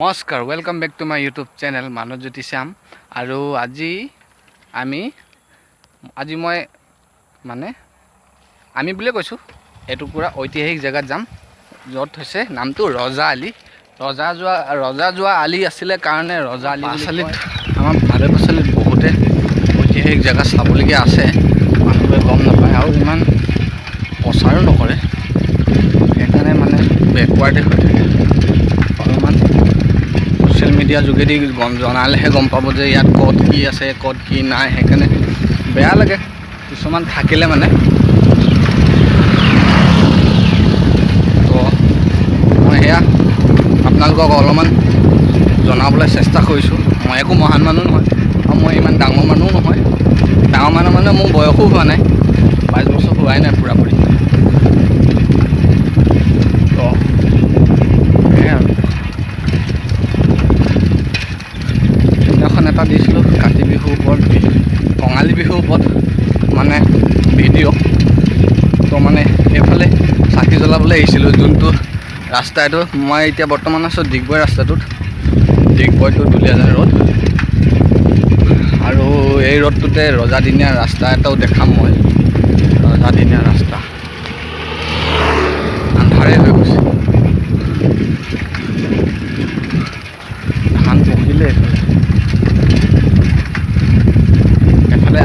নমস্কাৰ welcome back to my YouTube channel Manabjyoti Shyam আৰু আজি মই আমি বুলিয়ে কৈছোঁ এইটো পুৰা ঐতিহাসিক জেগাত যাম য'ত হৈছে নামটো ৰজা আলি ৰজা যোৱা আলি আছিলে কাৰণে ৰজা আলি পাঁচআলিত আমাৰ ভালে পাঁচআলিত বহুতে ঐতিহাসিক জেগা চাবলগীয়া আছে মানুহে গম নাপায় আৰু ইমান প্ৰচাৰো নকৰে সেইকাৰণে বেকৱাৰ্ডে হৈ থাকে অলপমান সোশ্যাল মিডিয়া যোগেদি জনালেহে গম পাব যে ইয়াত ক'ত কি আছে ক'ত কি নাই সেইকাৰণে বেয়া লাগে কিছুমান থাকিলে তো মই সেয়া আপোনালোকক অলপমান জনাবলৈ চেষ্টা কৰিছোঁ মই একো মহান মানুহ নহয় আৰু মই ইমান ডাঙৰ মানুহ নহয় ডাঙৰ মানুহ মোৰ বয়সো হোৱা নাই 22 বছৰ হোৱাই নাই পুৰাপুৰি তো সেয়া এটা দিছিলোঁ কাতি বিহুৰ ওপৰত কঙালী বিহুৰ ওপৰত ভিডিঅ' তো এইফালে চাকি জ্বলাবলৈ আহিছিলোঁ যোনটো ৰাস্তা এইটো মই এতিয়া বৰ্তমান আছোঁ ডিগবৈ ৰাস্তাটোত ডিগবৈ টু দুলীয়াজান ৰোড আৰু এই ৰোডটোতে ৰজাদিনীয়া ৰাস্তা এটাও দেখাম মই ৰজাদিনীয়া ৰাস্তা আন্ধাৰে হৈ গৈছে ধান পকিলে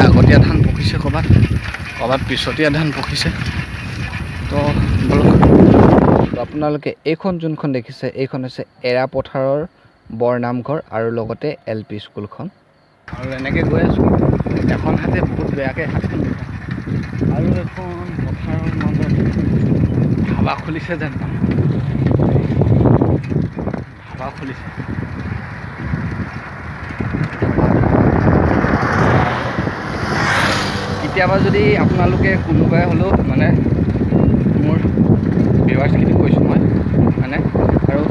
আগতীয়া ধান পকিছে ক'ৰবাত পিছতীয়া ধান পকিছে তো আপোনালোকে এইখন যোনখন দেখিছে এইখন হৈছে এৰাপথাৰৰ বৰনামঘৰ আৰু লগতে LP স্কুলখন আৰু এনেকৈ গৈ আছোঁ এখন হাতে বহুত বেয়াকৈ হাতখন আৰু এখন পথাৰৰ মাজত ধাবা খুলিছে যেন ধাবা খুলিছে কেতিয়াবা যদি আপোনালোকে কোনোবাই হ'লেও মোৰ ভিউৱাৰ্ছখিনি কৈছোঁ মই আৰু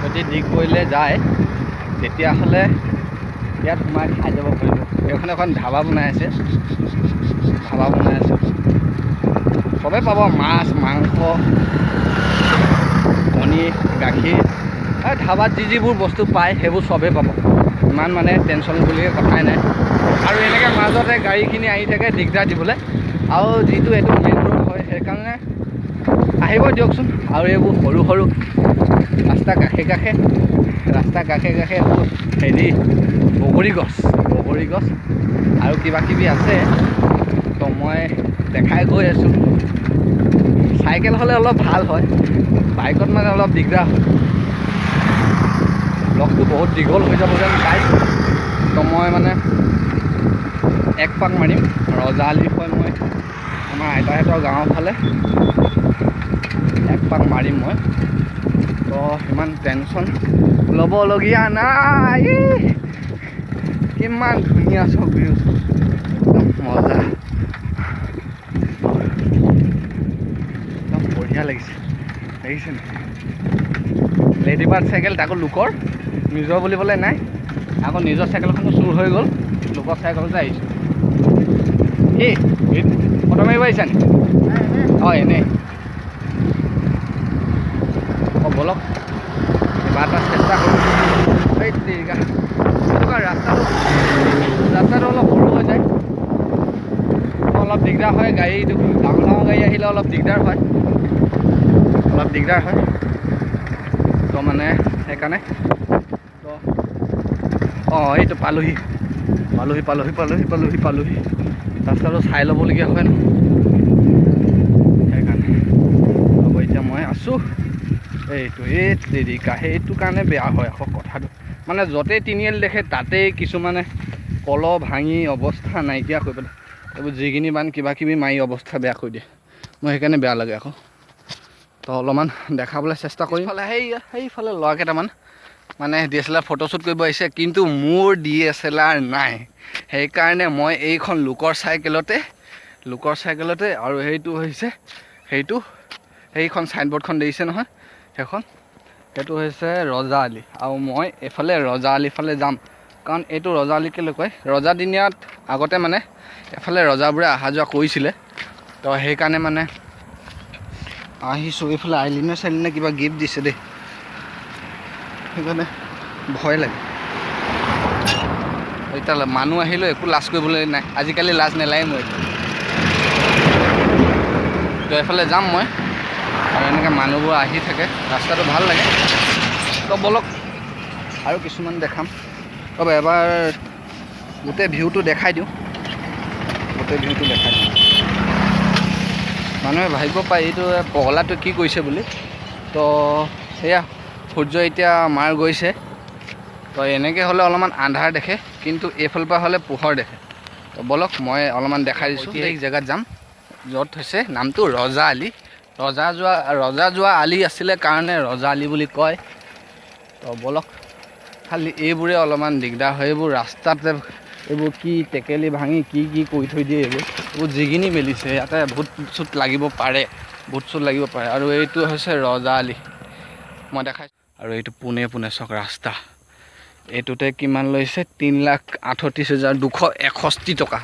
যদি ডিগবৈলৈ যায় তেতিয়াহ'লে ইয়াত সোমাই খাই যাব পাৰিব এইখন এখন ধাবা বনাই আছে চবেই পাব মাছ মাংস কণী গাখীৰ আৰু ধাবাত যিবোৰ বস্তু পায় সেইবোৰ চবেই পাব ইমান টেনশ্যন বুলিয়ে কথাই নাই আৰু এনেকৈ মাজতে গাড়ীখিনি আহি থাকে দিগদাৰ দিবলৈ আৰু যিটো এইটো মেইন ৰোড হয় সেইকাৰণে আহিব দিয়কচোন আৰু এইবোৰ সৰু সৰু ৰাস্তা কাষে কাষে হেৰি বগৰী গছ আৰু কিবাকিবি আছে তো মই দেখাই গৈ আছোঁ চাইকেল হ'লে অলপ ভাল হয় বাইকত অলপ দিগদাৰ হয় ব্লগটো বহুত দীঘল হৈ যাব যেন পাইছোঁ তো মই এক পাক মাৰিম ৰজা আলিৰ হৈ মই আমাৰ আইতাহঁতৰ গাঁৱৰ ফালে এক পাক মাৰিম মই তো ইমান টেনশ্যন ল'বলগীয়া নাই কিমান ধুনীয়া ছবি একদম মজা একদম বঢ়িয়া লাগিছে দেখিছে লেডি বাৰ্ড চাইকেল তাকো লোকৰ নিজৰ বুলিবলৈ নাই আকৌ নিজৰ চাইকেলখনো চুৰ হৈ গ'ল লোকৰ চাইকেলতে আহিছোঁ ফটো মাৰিব আহিছা নি হয় এনেই ব'লক কিবা এটা চেষ্টা কৰোঁ ৰাস্তাটো অলপ সৰু হৈ যায় অলপ দিগদাৰ হয় গাড়ীটো ডাঙৰ গাড়ী আহিলে অলপ দিগদাৰ হয় তো সেইকাৰণে তো এইটো পালোহি ৰাস্তাটো চাই ল'বলগীয়া হয় ন সেইকাৰণে হ'ব এতিয়া মই আছোঁ সেইটো কাৰণে বেয়া হয় আকৌ কথাটো য'তেই তিনিআলি দেখে তাতেই কিছুমানে কল ভাঙি অৱস্থা নাইকিয়া কৰি পেলাই এইবোৰ জিগিনি বান কিবাকিবি মাৰি অৱস্থা বেয়া কৰি দিয়ে মই সেইকাৰণে বেয়া লাগে আকৌ তো অলপমান দেখাবলৈ চেষ্টা কৰিম সেইফালে ল'ৰা কেইটামান DSLR ফটোশ্বুট কৰিব আহিছে কিন্তু মোৰ DSLR নাই সেইকাৰণে মই এইখন লোকৰ চাইকেলতে আৰু সেইখন চাইনবোৰ্ডখন দেখিছে নহয় সেইটো হৈছে ৰজা আলি আৰু মই এইফালে ৰজা আলিৰ ফালে যাম কাৰণ এইটো ৰজা আলি কেলৈ কয় ৰজাদিনীয়াত আগতে এফালে ৰজাবোৰে অহা যোৱা কৰিছিলে তো সেইকাৰণে আহিছোঁ এইফালে আইলিনে চাইলিনে কিবা গিফ্ট দিছে দেই সেইকাৰণে ভয় লাগে। এতিয়া মানুহ আহিলেও একো লাজ কৰিবলৈ নাই, আজিকালি লাজ নেলাগে মই। তো এফালে যাম মই, আৰু এনেকৈ মানুহবোৰ আহি থাকে, ৰাস্তাটো ভাল লাগে। তো বলক আৰু কিছুমান দেখাম। ৰ'ব এবাৰ গোটেই ভিউটো দেখাই দিওঁ, মানুহে ভাবিব পাৰে এইটো পগলাটো কি কৰিছে বুলি। তো সেয়া সূৰ্য এতিয়া মাৰ গৈছে, তো এনেকৈ হ'লে অলপমান আন্ধাৰ দেখে, কিন্তু এইফালৰ পৰা হ'লে পোহৰ দেখে। তো বলক মই অলপমান দেখাই দিছোঁ। এই জেগাত যাম য'ত হৈছে নামটো ৰজা আলি। ৰজা যোৱা আলি আছিলে কাৰণে ৰজা আলি বুলি কয়। তো বলক, খালি এইবোৰে অলপমান দিগদাৰ হয়, এইবোৰ ৰাস্তাতে এইবোৰ কি টেকেলি ভাঙি কি কৰি থৈ দিয়ে, এইবোৰ জিগিনি মেলিছে। ইয়াতে ভূত চুট লাগিব পাৰে, আৰু এইটো হৈছে ৰজা আলি মই দেখাইছোঁ। আৰু এইটো পোনে চাওক ৰাস্তা, এইটোতে কিমান লৈছে 3,38,261 টকা।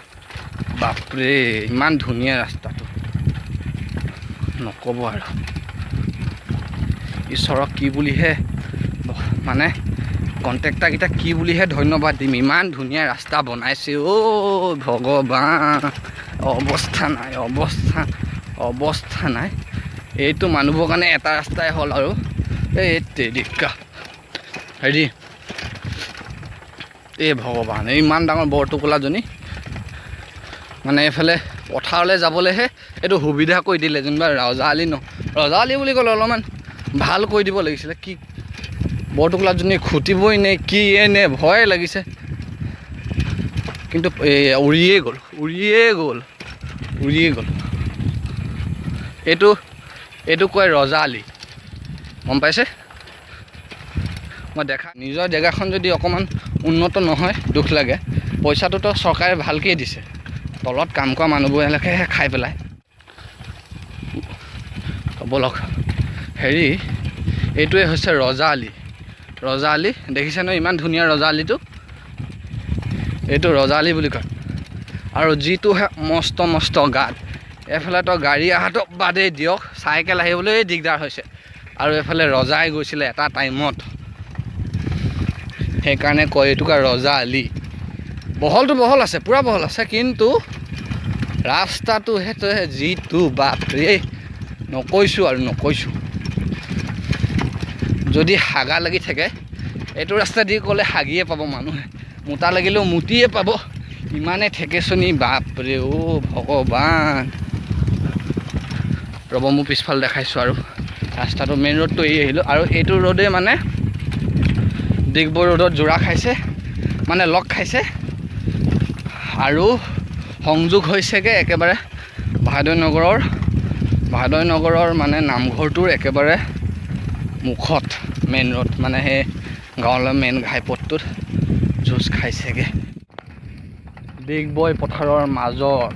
বাপৰে, ইমান ধুনীয়া ৰাস্তাটো নক'ব আৰু। ঈশ্বৰক কি বুলিহে মানে কণ্ট্ৰেক্টাৰকেইটা কি বুলিহে ধন্যবাদ দিম, ইমান ধুনীয়া ৰাস্তা বনাইছে। অ' ভগৱান, অৱস্থা নাই। এইটো মানুহবোৰৰ কাৰণে এটা ৰাস্তাই হ'ল আৰু এই তেৰিকা হেৰি, এই ভগৱান, ইমান ডাঙৰ বৰটোকোলাজনী মানে এইফালে পথাৰলৈ যাবলৈহে এইটো সুবিধা কৰি দিলে। যেনিবা ৰজা আলি বুলি ক'লে অলপমান ভাল কৰি দিব লাগিছিলে। কি বৰটোকোলাজনী খুটিবই নে কি নে ভয় লাগিছে, কিন্তু উৰিয়ে গ'ল। এইটো কয় ৰজা আলি, গম পাইছে। মই দেখা নিজৰ জেগাখন যদি অকণমান উন্নত নহয় দুখ লাগে। পইচাটোতো চৰকাৰে ভালকেই দিছে, তলত কাম কৰা মানুহবোৰলৈকেহে খাই পেলায়। বলক হেৰি, এইটোৱে হৈছে ৰজা আলি। দেখিছে ন ইমান ধুনীয়া ৰজা আলিটো, এইটো ৰজা আলি বুলি কয়। আৰু যিটোহে মস্ত গাঁত, এফালেতো গাড়ী অহাটো বাদেই দিয়ক, চাইকেল আহিবলৈ দিগদাৰ হৈছে। আৰু এইফালে ৰজাই গৈছিলে এটা টাইমত, সেইকাৰণে কয় এইটোকে ৰজা আলি। বহলটো বহল আছে, পূৰা বহল আছে, কিন্তু ৰাস্তাটো সেইটোহে যিটো বাপৰে, নকৈছোঁ। যদি হাগা লাগি থাকে এইটো ৰাস্তা দি গ'লে হাগিয়ে পাব মানুহে, মোটা লাগিলেও মুতিয়ে পাব, ইমানে ঠেকেচনি। বাপৰে অ' ভগৱান। ৰ'ব মোৰ পিছফালে দেখাইছোঁ। আৰু ৰাস্তাটো মেইন ৰোডটো এৰি আহিলোঁ, আৰু এইটো ৰোডে মানে ডিগবৈ ৰোডত জোৰা খাইছে, মানে লগ খাইছে, আৰু সংযোগ হৈছেগৈ একেবাৰে ভাদৈ নগৰৰ মানে নামঘৰটোৰ একেবাৰে মুখত মেইন ৰোড, মানে সেই গাঁৱলৈ মেইন ঘাইপথটোত যুঁজ খাইছেগৈ। ডিগবৈ পথাৰৰ মাজত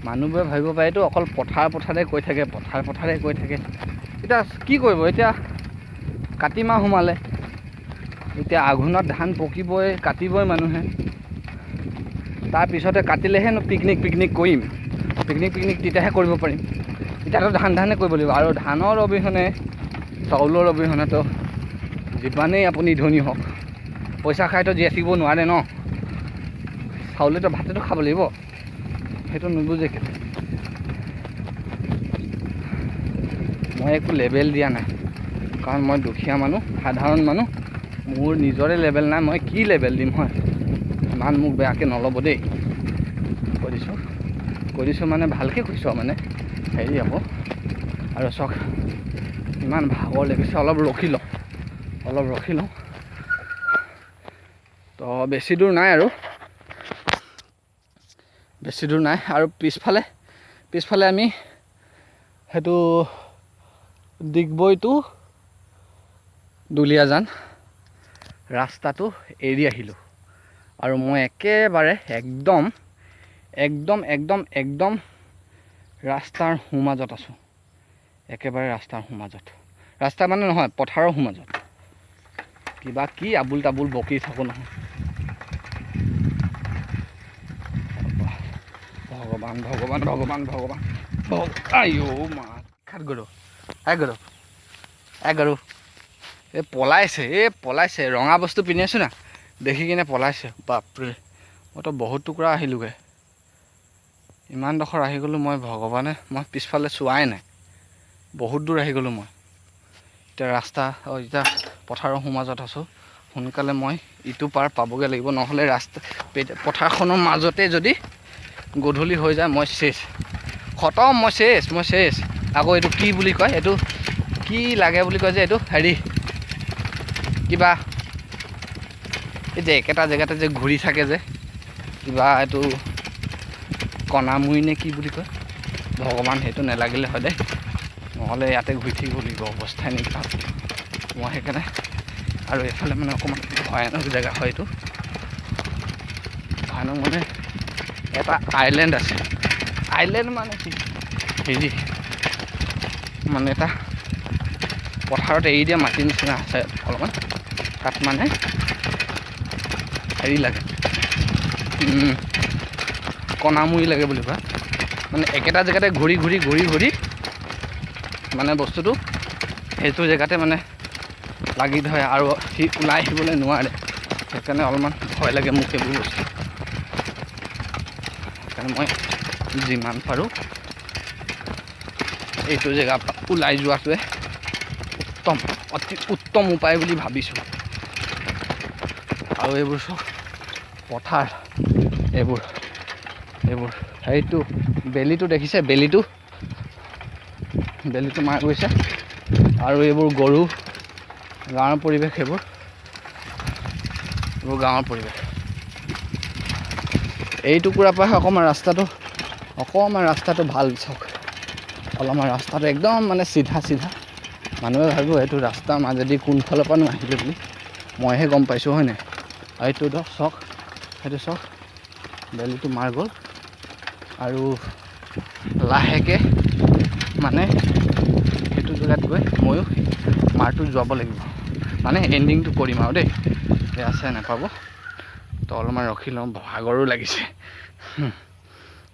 মানুহবোৰে ভাবিব পাৰে এইটো অকল পথাৰে কৈ থাকে। এতিয়া কি কৰিব, এতিয়া কাতি মাহ সোমালে, এতিয়া আঘোণত ধান পকিবই, কাটিবই মানুহে। তাৰপিছতে কাটিলেহেনো পিকনিক কৰিম, পিকনিক তেতিয়াহে কৰিব পাৰিম। এতিয়াতো ধানে কৰিব লাগিব, আৰু ধানৰ অবিহনে, চাউলৰ অবিহনেতো যিমানেই আপুনি ধনী হওক, পইচা খাইতো জীয়াই থাকিব নোৱাৰে ন। চাউলেতো ভাতেতো খাব লাগিব, সেইটো নুবুজে কেলে। মই একো লেবেল দিয়া নাই, কাৰণ মই দুখীয়া মানুহ, সাধাৰণ মানুহ, মোৰ নিজৰে লেবেল নাই। মই কি লেবেল দিম হয়, ইমান মোক বেয়াকৈ নল'ব দেই। কৈ দিছোঁ মানে ভালকৈ কৈছোঁ আৰু মানে হেৰি আকৌ। আৰু চাওক ইমান ভাগৰ লাগিছে, অলপ ৰখি লওঁ। তো বেছি দূৰ নাই, আৰু পিছফালে আমি সেইটো ডিগবৈ টু দুলীয়াজান ৰাস্তাটো এৰি আহিলোঁ, আৰু মই একেবাৰে একদম ৰাস্তাৰ সোঁমাজত আছোঁ। একেবাৰে ৰাস্তাৰ সোঁমাজত, ৰাস্তা মানে নহয়, পথাৰৰ সোঁমাজত। কিবা কি আবুল তাবুল বকি থাকোঁ নহয়। ভগৱান আইঅ' মা। খাত গৰু পলাইছে ৰঙা বস্তু পিন্ধি আছোঁ না, দেখি কিনে পলাইছে। বাপৰে, মইতো বহুত টুকুৰা আহিলোগৈ, ইমান ডোখৰ আহি গ'লোঁ মই। ভগৱানে, মই পিছফালে চোৱাই নাই, বহুত দূৰ আহি গ'লোঁ মই। এতিয়া এতিয়া পথাৰৰ সোঁমাজত আছোঁ। সোনকালে মই ইটো পাৰ পাবগৈ লাগিব, নহ'লে পথাৰখনৰ মাজতে যদি গধূলি হৈ যায় মই চেছ, খতম, মই চেছ। আকৌ এইটো কি বুলি কয়, এইটো কি লাগে বুলি কয় যে, এইটো হেৰি কিবা এই যে একেটা জেগাতে যে ঘূৰি থাকে যে, কিবা এইটো কণামুৰি নে কি বুলি কয়, ভগৱান সেইটো নেলাগিলে হয় দেই, নহ'লে ইয়াতে ঘূৰি থাকিব লাগিব, অৱস্থাই নিদিয়া। মই সেইকাৰণে, আৰু এইফালে মানে অকণমান ভয়ানক জেগা হয় এইটো, ভয়ানক মানে এটা আইলেণ্ড আছে। আইলেণ্ড মানে কি, হেৰি মানে এটা পথাৰত এৰি দিয়া মাটিৰ নিচিনা আছে অলপমান, তাত মানে হেৰি লাগে, কণামুৰি লাগে বুলি কয়, মানে একেটা জেগাতে ঘূৰি মানে বস্তুটো সেইটো জেগাতে মানে লাগি ধৰে, আৰু সি ওলাই আহিবলৈ নোৱাৰে। সেইকাৰণে অলপমান ভয় লাগে মোক সেইবোৰ বস্তু। সেইকাৰণে মই যিমান পাৰোঁ এইটো জেগাৰ পৰা ওলাই যোৱাটোৱে অতি উত্তম উপায় বুলি ভাবিছোঁ। আৰু এইবোৰ চব পথাৰ, এইবোৰ সেইটো বেলিটো দেখিছে, বেলিটো মাৰ গৈছে, আৰু এইবোৰ গৰু, গাঁৱৰ পৰিৱেশ, এইবোৰ গাঁৱৰ পৰিৱেশ। এই টুকুৰাৰ পৰা অকণমান ৰাস্তাটো ভাল চাওক, অলপমান ৰাস্তাটো একদম মানে চিধা। মানুহে ভাবিব এইটো ৰাস্তাৰ মাজেদি কোনফালৰ পৰানো আহিলে বুলি, মইহে গম পাইছোঁ, হয় নাই? আৰু এইটো চাওক, সেইটো চাওক, বেলিটো মাৰ গ'ল, আৰু লাহেকৈ মানে সেইটো জেগাত গৈ ময়ো মাৰটো যোৱাব লাগিব, মানে এণ্ডিংটো কৰিম আৰু দেই, বেয়া চেয়া নাপাব। তো অলপমান ৰখি লওঁ, ভাগৰো লাগিছে।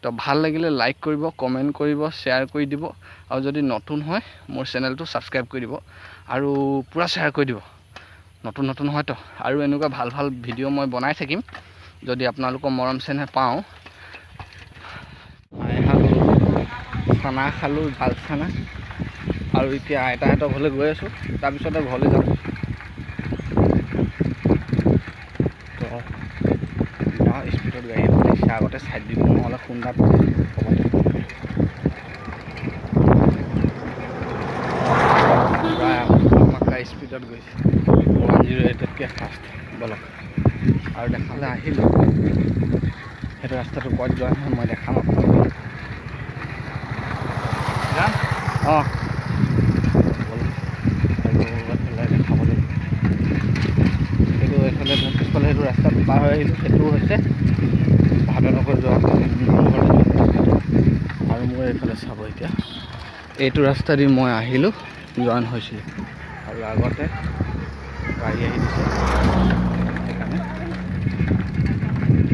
তো ভাল লাগিলে লাইক কৰিব, কমেণ্ট কৰিব, শ্বেয়াৰ কৰি দিব, আৰু যদি নতুন হয় মোৰ চেনেলটো ছাবস্ক্ৰাইব কৰি দিব, আৰু পূৰা শ্বেয়াৰ কৰি দিব। নতুন হয়তো, আৰু এনেকুৱা ভাল ভিডিঅ' মই বনাই থাকিম যদি আপোনালোকৰ মৰম চেনেহ পাওঁ। খানা খালোঁ, জাল খানা, আৰু এতিয়া আইতাহঁতৰ ঘৰলৈ গৈ আছোঁ, তাৰপিছতে ঘৰলৈ যাম। তো স্পীডত গাড়ী আহিছে, আগতে চাইড দিব, নহ'লে খুন্দাত স্পীডত গৈছে, 108তকৈ ফাষ্ট বলক। আৰু দেখালে আহিলোঁ, সেইটো ৰাস্তাটো ক'ত যোৱা নহয় মই দেখাম আপোনালোকক। অঁ, আৰু এইফালে দেখাব লাগিব, সেইটো এইফালে মোৰ পিছফালে সেইটো ৰাস্তাটো পাৰ হৈ আহিলোঁ, সেইটো হৈছে ভাদনগৰ যোৱা নামঘৰ। আৰু মোৰ এইফালে চাব, এতিয়া এইটো ৰাস্তা দি মই আহিলোঁ, জইন হৈছিলোঁ, আৰু আগতে গাড়ী আহি দিছে, সেইকাৰণে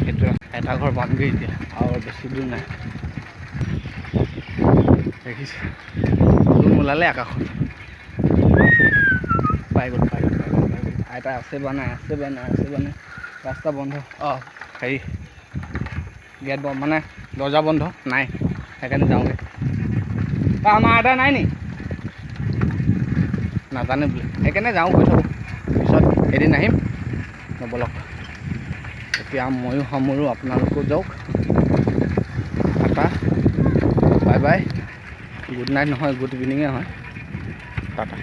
সেইটো এটা ঘৰ পামগৈ এতিয়া, আৰু বেছি দূৰ নাই। দেখিছে, জোন ওলালে আকাশত, পাই গ'ল। আইতা আছে বা নাই, ৰাস্তা বন্ধ, হেৰি গেট মানে দৰ্জা বন্ধ নাই, সেইকাৰণে যাওঁগৈ। আমাৰ আইতা নাই নি, নাজানে বোলে, সেইকাৰণে যাওঁ, গৈ থাকোঁ, পিছত এদিন আহিম নবলক। এতিয়া ময়ো সামৰোঁ, আপোনালোকেও যাওক, Tata, bye bye, good night নহয়, গুড ইভিনিঙে হয়, টাটা।